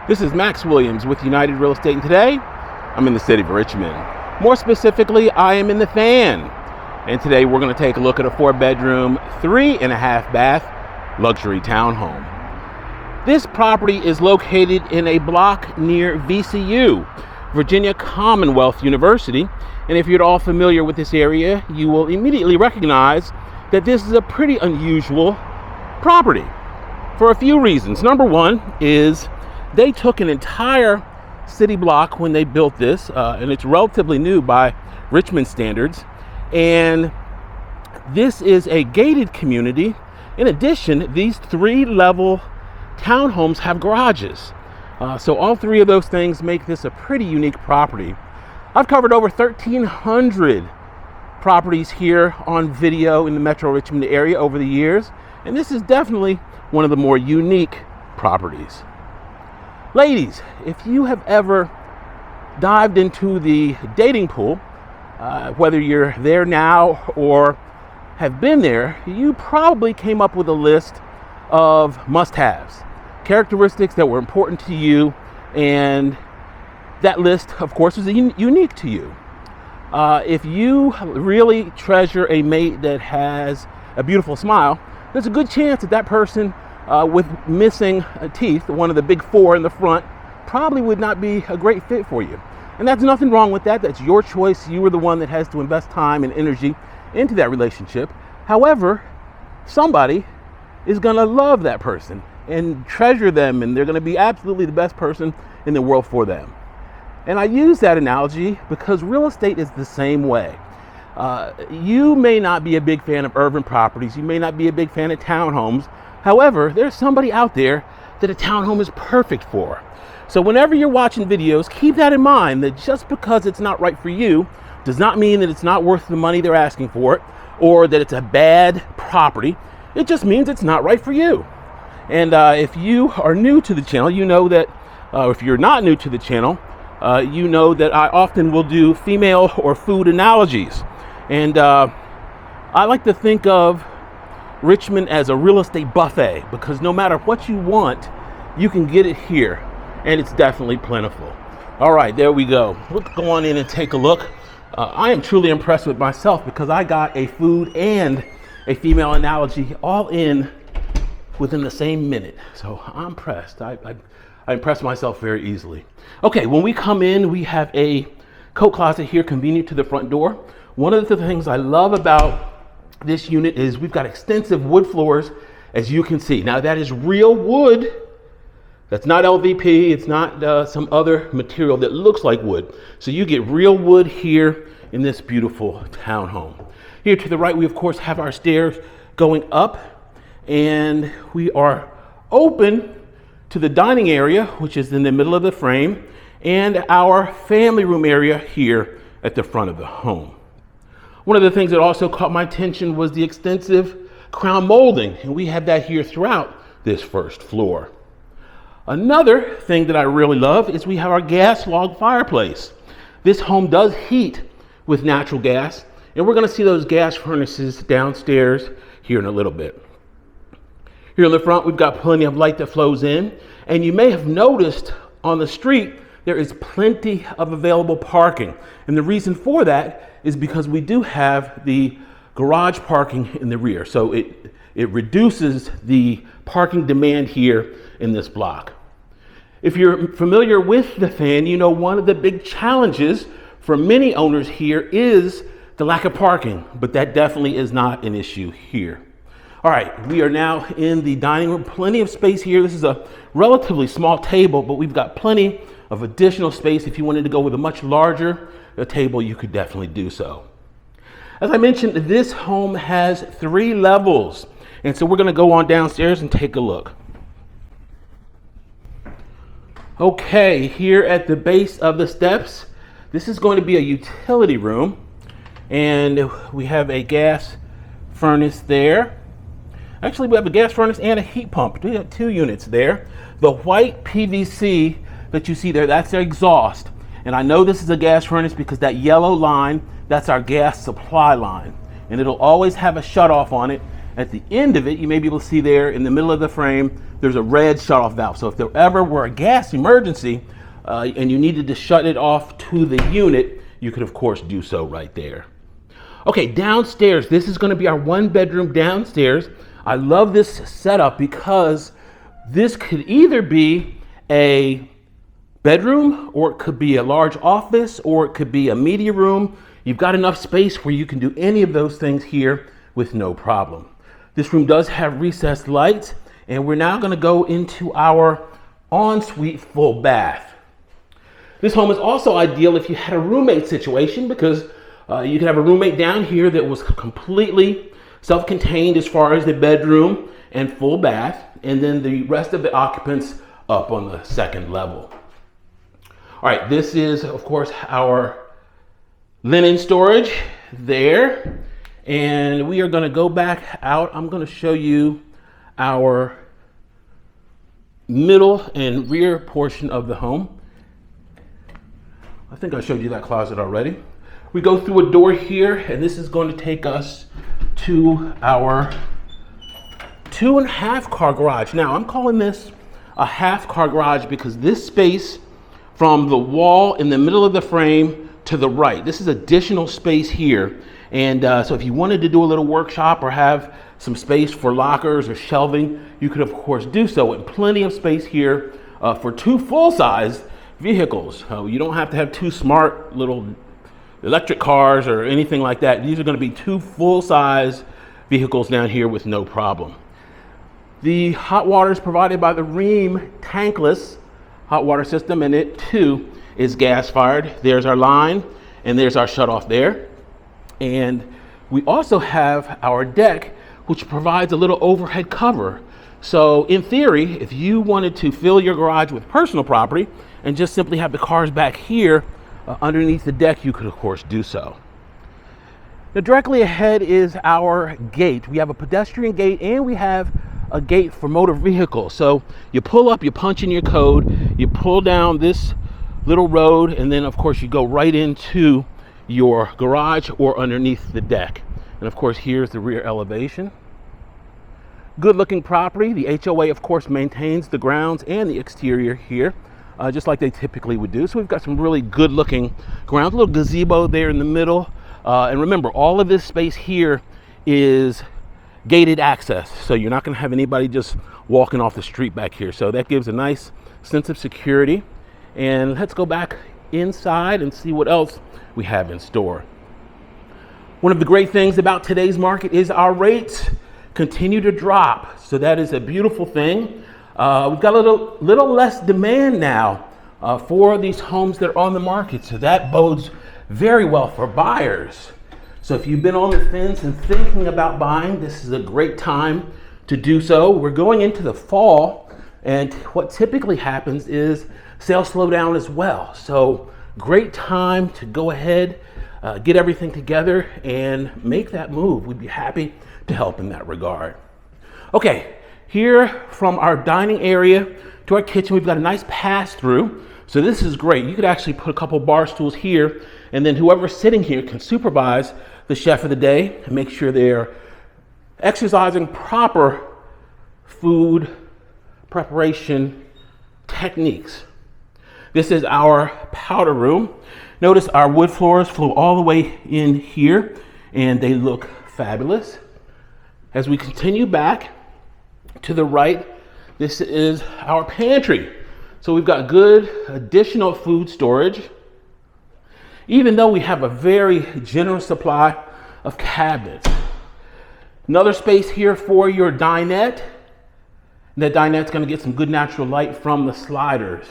This is Max Williams with United Real Estate, and today I'm in the city of Richmond. More specifically, I am in the Fan. And today we're going to take a look at a 4-bedroom, 3.5 bath luxury townhome. This property is located in a block near VCU, Virginia Commonwealth University. And if you're at all familiar with this area, you will immediately recognize that this is a pretty unusual property for a few reasons. Number one is they took an entire city block when they built this, and it's relatively new by Richmond standards. And this is a gated community. In addition, these 3-level townhomes have garages. So all 3 of those things make this a pretty unique property. I've covered over 1,300 properties here on video in the Metro Richmond area over the years, and this is definitely one of the more unique properties. Ladies, if you have ever dived into the dating pool, whether you're there now or have been there, you probably came up with a list of must-haves, characteristics that were important to you, and that list, of course, is unique to you. If you really treasure a mate that has a beautiful smile, there's a good chance that that person with missing teeth, one of the big 4 in the front, probably would not be a great fit for you. And that's nothing wrong with that. That's your choice. You are the one that has to invest time and energy into that relationship. However, somebody is going to love that person and treasure them, and they're going to be absolutely the best person in the world for them. And I use that analogy because real estate is the same way. You may not be a big fan of urban properties. You may not be a big fan of townhomes. However, there's somebody out there that a townhome is perfect for. So whenever you're watching videos, keep that in mind, that just because it's not right for you does not mean that it's not worth the money they're asking for it, or that it's a bad property. It just means it's not right for you. And if you are new to the channel, you know that, if you're not new to the channel, you know that I often will do female or food analogies. And I like to think of Richmond as a real estate buffet, because no matter what you want, you can get it here, and it's definitely plentiful. All right, there we go. Let's go on in and take a look. I am truly impressed with myself because I got a food and a female analogy all in within the same minute. So I'm impressed. I impress myself very easily. Okay, when we come in, we have a coat closet here convenient to the front door. One of the things I love about this unit is we've got extensive wood floors, as you can see. Now that is real wood. That's not LVP. It's not some other material that looks like wood. So you get real wood here in this beautiful townhome. Here to the right, we of course have our stairs going up, and we are open to the dining area, which is in the middle of the frame, and our family room area here at the front of the home. One of the things that also caught my attention was the extensive crown molding, and we have that here throughout this first floor. Another thing that I really love is we have our gas log fireplace. This home does heat with natural gas, and we're going to see those gas furnaces downstairs here in a little bit. Here in the front, we've got plenty of light that flows in, and you may have noticed on the street there is plenty of available parking. And the reason for that is because we do have the garage parking in the rear. So it reduces the parking demand here in this block. If you're familiar with the Fan, you know one of the big challenges for many owners here is the lack of parking, but that definitely is not an issue here. All right, we are now in the dining room. Plenty of space here. This is a relatively small table, but we've got plenty of additional space. If you wanted to go with a much larger table, you could definitely do so. As I mentioned, this home has 3 levels, and so we're going to go on downstairs and take a look. Okay, here at the base of the steps, this is going to be a utility room, and we have a gas furnace there. Actually, we have a gas furnace and a heat pump. We have 2 units there. The white PVC that you see there, that's their exhaust. And I know this is a gas furnace because that yellow line, that's our gas supply line. And it'll always have a shutoff on it. At the end of it, you may be able to see there in the middle of the frame, there's a red shut-off valve. So if there ever were a gas emergency and you needed to shut it off to the unit, you could of course do so right there. Okay, downstairs, this is gonna be our 1-bedroom downstairs. I love this setup because this could either be a bedroom, or it could be a large office, or it could be a media room. You've got enough space where you can do any of those things here with no problem. This room does have recessed lights, and we're now gonna go into our ensuite full bath. This home is also ideal if you had a roommate situation, because you could have a roommate down here that was completely self-contained as far as the bedroom and full bath, and then the rest of the occupants up on the second level. All right, this is of course our linen storage there, and we are going to go back out. I'm going to show you our middle and rear portion of the home. I think I showed you that closet already. We go through a door here, and this is going to take us to our 2.5 car garage. Now I'm calling this a half car garage because this space from the wall in the middle of the frame to the right, this is additional space here. And so if you wanted to do a little workshop or have some space for lockers or shelving, you could of course do so, and plenty of space here for 2 full-size vehicles. You don't have to have 2 smart little electric cars or anything like that. These are going to be 2 full-size vehicles down here with no problem. The hot water is provided by the Ream tankless hot water system, and it too is gas fired. There's our line, and there's our shut off there. And we also have our deck, which provides a little overhead cover. So in theory, if you wanted to fill your garage with personal property and just simply have the cars back here underneath the deck, you could of course do so. Now directly ahead is our gate. We have a pedestrian gate, and we have a gate for motor vehicles. So you pull up, you punch in your code, you pull down this little road, and then of course you go right into your garage or underneath the deck. And of course here's the rear elevation. Good looking property. The HOA of course maintains the grounds and the exterior here, just like they typically would do. So we've got some really good looking grounds, a little gazebo there in the middle. And remember, all of this space here is gated access, so you're not going to have anybody just walking off the street back here. So that gives a nice sense of security. And let's go back inside and see what else we have in store. One of the great things about today's market is our rates continue to drop, so that is a beautiful thing. We've got a little less demand now for these homes that are on the market, so that bodes very well for buyers. So if you've been on the fence and thinking about buying, this is a great time to do so. We're going into the fall, and what typically happens is sales slow down as well. So great time to go ahead, get everything together and make that move. We'd be happy to help in that regard. Okay, here from our dining area to our kitchen, we've got a nice pass through. So this is great. You could actually put a couple bar stools here, and then whoever's sitting here can supervise the chef of the day and make sure they're exercising proper food preparation techniques. This is our powder room. Notice our wood floors flew all the way in here, and they look fabulous. As we continue back to the right, this is our pantry. So we've got good additional food storage, even though we have a very generous supply of cabinets. Another space here for your dinette. And that dinette's going to get some good natural light from the sliders.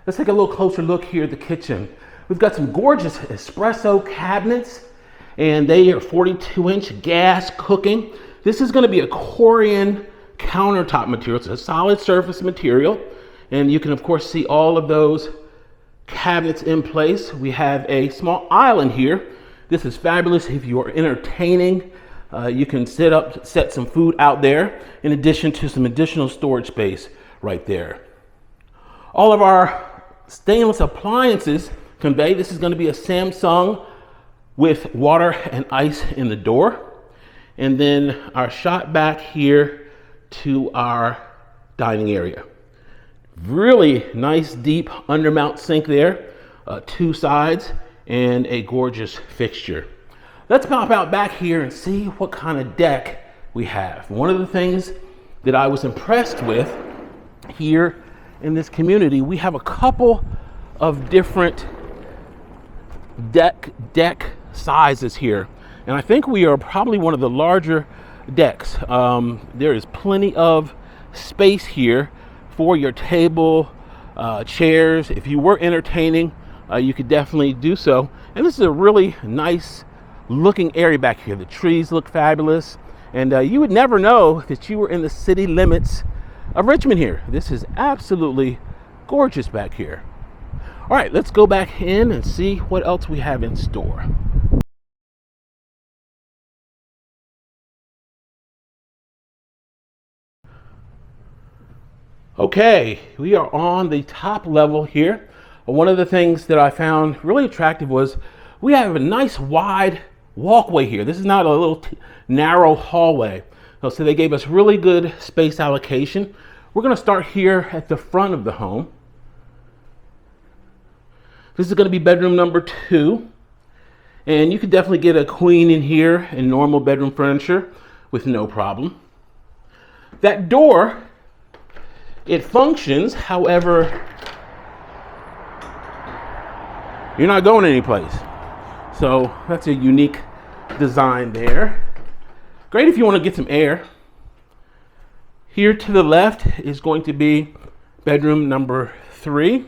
Let's take a little closer look here at the kitchen. We've got some gorgeous espresso cabinets, and they are 42-inch gas cooking. This is going to be a Corian countertop material. It's a solid surface material, and you can of course see all of those cabinets in place. We have a small island here. This is fabulous if you are entertaining. You can set some food out there, in addition to some additional storage space right there. All of our stainless appliances convey. This is going to be a Samsung with water and ice in the door. And then our shot back here to our dining area. Really nice deep undermount sink there, 2 sides, and a gorgeous fixture. Let's pop out back here and see what kind of deck we have. One of the things that I was impressed with here in this community, we have a couple of different deck sizes here, and I think we are probably one of the larger decks. There is plenty of space here for your table, chairs. If you were entertaining, you could definitely do so. And this is a really nice looking area back here. The trees look fabulous, and you would never know that you were in the city limits of Richmond here. This is absolutely gorgeous back here. All right, let's go back in and see what else we have in store. Okay, we are on the top level here. One of the things that I found really attractive was we have a nice wide walkway here. This is not a little narrow hallway. So they gave us really good space allocation. We're going to start here at the front of the home. This is going to be bedroom number 2. And you could definitely get a queen in here in normal bedroom furniture with no problem. That door, it functions, however, you're not going anyplace. So that's a unique design there. Great if you want to get some air. Here to the left is going to be bedroom number 3.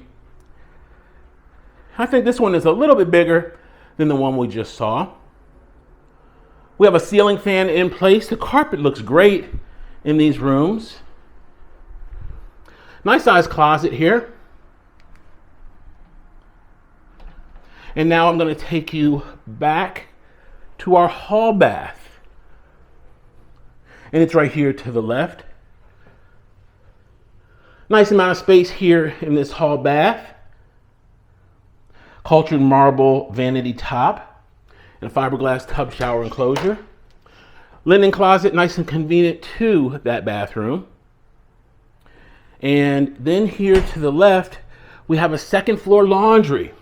I think this one is a little bit bigger than the one we just saw. We have a ceiling fan in place. The carpet looks great in these rooms. Nice sized closet here. And now I'm going to take you back to our hall bath. And it's right here to the left. Nice amount of space here in this hall bath. Cultured marble vanity top and a fiberglass tub shower enclosure. Linen closet, nice and convenient to that bathroom. And then here to the left, we have a second floor laundry.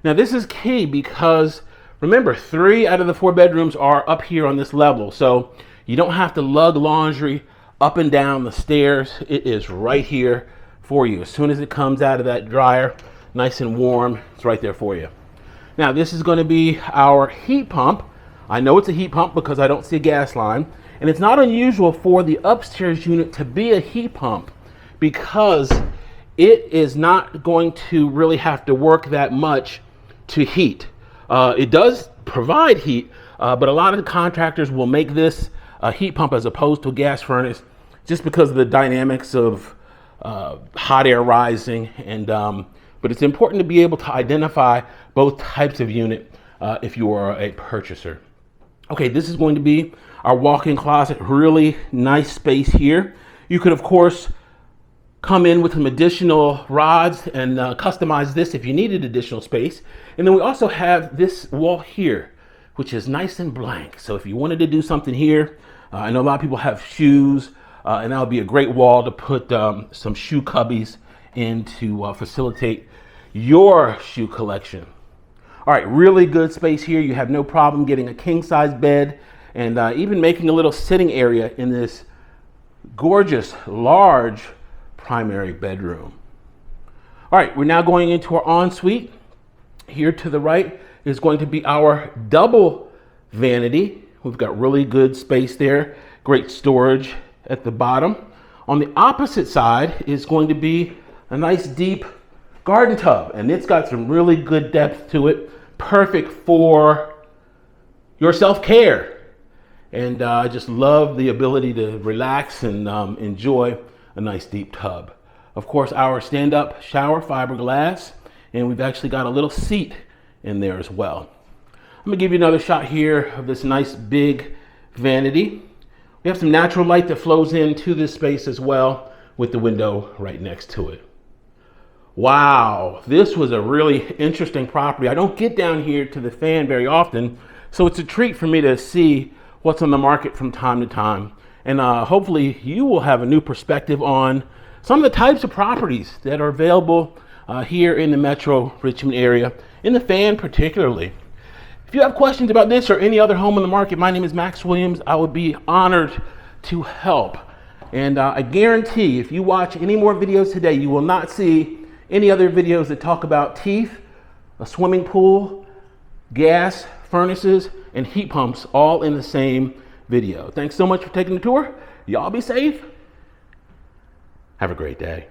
Now this is key because remember, 3 out of the 4 bedrooms are up here on this level. So you don't have to lug laundry up and down the stairs. It is right here for you. As soon as it comes out of that dryer, nice and warm, it's right there for you. Now this is going to be our heat pump. I know it's a heat pump because I don't see a gas line. And it's not unusual for the upstairs unit to be a heat pump because it is not going to really have to work that much to heat. It does provide heat, but a lot of the contractors will make this a heat pump as opposed to a gas furnace just because of the dynamics of hot air rising. And but it's important to be able to identify both types of unit if you are a purchaser. Okay, this is going to be our walk-in closet. Really nice space here. You could, of course, come in with some additional rods and customize this if you needed additional space. And then we also have this wall here, which is nice and blank. So if you wanted to do something here, I know a lot of people have shoes, and that would be a great wall to put some shoe cubbies in to facilitate your shoe collection. All right, really good space here. You have no problem getting a king-size bed and even making a little sitting area in this gorgeous, large primary bedroom. All right, we're now going into our ensuite. Here to the right is going to be our double vanity. We've got really good space there, great storage at the bottom. On the opposite side is going to be a nice deep garden tub, and it's got some really good depth to it, perfect for your self-care. And I just love the ability to relax and enjoy a nice deep tub. Of course, our stand-up shower, fiberglass, and we've actually got a little seat in there as well. I'm gonna give you another shot here of this nice big vanity. We have some natural light that flows into this space as well with the window right next to it. Wow, this was a really interesting property. I don't get down here to the fan very often, so it's a treat for me to see what's on the market from time to time. And hopefully you will have a new perspective on some of the types of properties that are available here in the Metro Richmond area, in the Fan particularly. If you have questions about this or any other home on the market, my name is Max Williams. I would be honored to help. And I guarantee if you watch any more videos today, you will not see any other videos that talk about teeth, a swimming pool, gas, furnaces, and heat pumps all in the same video. Thanks so much for taking the tour. Y'all be safe. Have a great day.